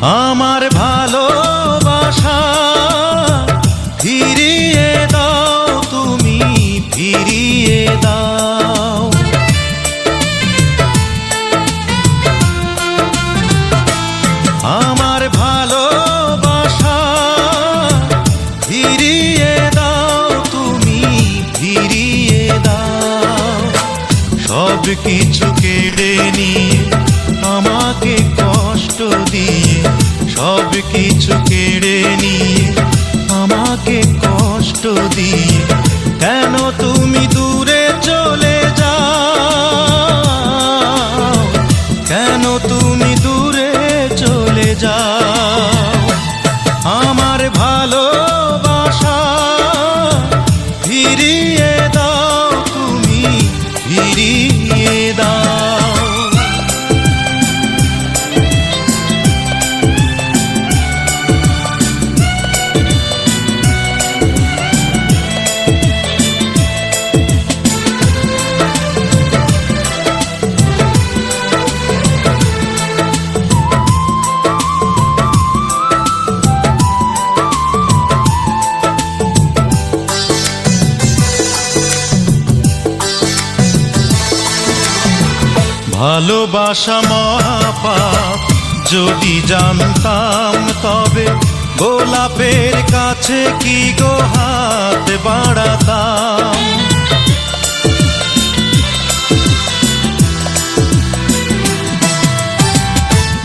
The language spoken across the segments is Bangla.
আমার ভালোবাসা ফিরিয়ে দাও, তুমি ফিরিয়ে দাও। আমার ভালোবাসা ফিরিয়ে দাও, তুমি ফিরিয়ে দাও। সব কিছু কেড়ে নিয়ে আমাকে কষ্ট দিয়ে, সব কিছু কেড়ে নিয়ে আমাকে কষ্ট দিয়ে, কেন তুমি দূরে চলে যাও, কেন তুমি দূরে চলে যাও। আমার ভালোবাসা ফিরিয়ে দাও, তুমি ফিরিয়ে দাও। ভালোবাসা মহাপাপ, যদি জানতাম তবে গোলাপের কাছে কি গো হাত বাড়াতাম।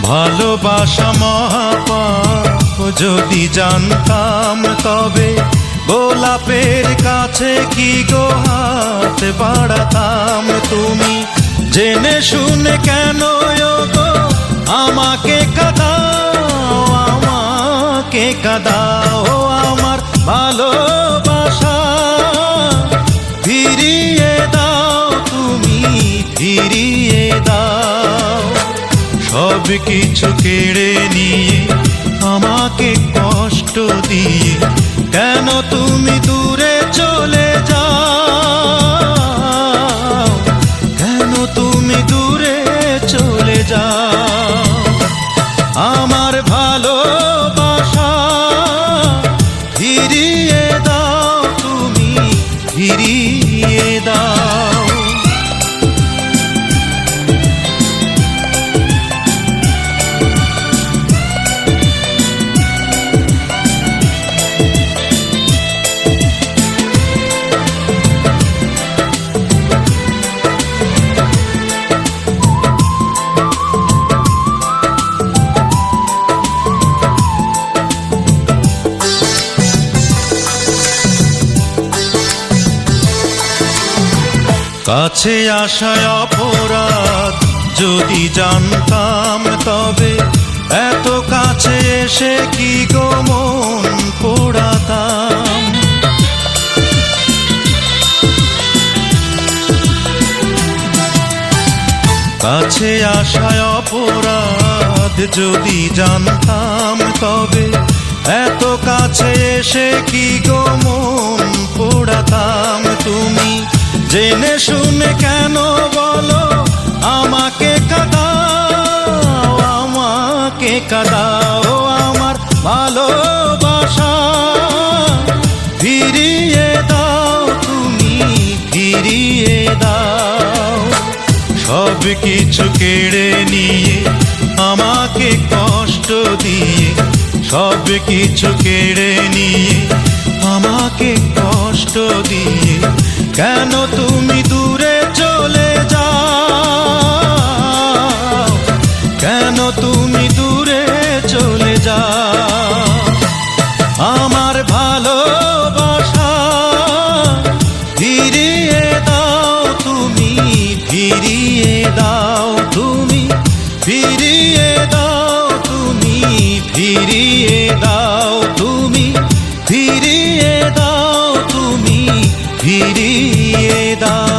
ভালোবাসা মহাপাপ, যদি জানতাম তবে গোলাপের কাছে কি গো হাত বাড়াতাম। তুমি জেনে শুনে কেন গো আমাকে কাঁদাও, আমাকে কাঁদাও। আমার ভালোবাসা ফিরিয়ে দাও, তুমি ফিরিয়ে দাও। সব কিছু কেড়ে নিয়ে আমাকে কষ্ট দিয়ে, কেন তুমি দূরে চলে যাও, কেন তুমি দূরে চলে যাও। আমার ভালোবাসা ফিরিয়ে দাও, তুমি ফিরিয়ে দাও। কাছে আসায় অপরাধ, যদি জানতাম তবে এত কাছে এসে কি গো মন পোড়াতাম। কাছে আসায় অপরাধ, যদি জানতাম তবে এত কাছে এসে কি গো মন পোড়াতাম। তুমি জেনে শুনে কেন বলো আমাকে কাঁদাও, আমাকে কাঁদাও। আমার ভালোবাসা ফিরিয়ে দাও, তুমি ফিরিয়ে দাও। সব কিছু কেড়ে নিয়ে আমাকে কষ্ট দিয়ে, সব কিছু কেড়ে নিয়ে আমাকে কষ্ট দিয়ে, কেন তুমি দূরে চলে যাও, কেন তুমি দূরে চলে যাও। আমার ভালোবাসা ফিরিয়ে দাও, তুমি ফিরিয়ে দাও, তুমি ফিরিয়ে দাও, তুমি ফিরিয়ে দাও, তুমি ফিরিয়ে দাও, তুমি ফিরিয়ে দাও।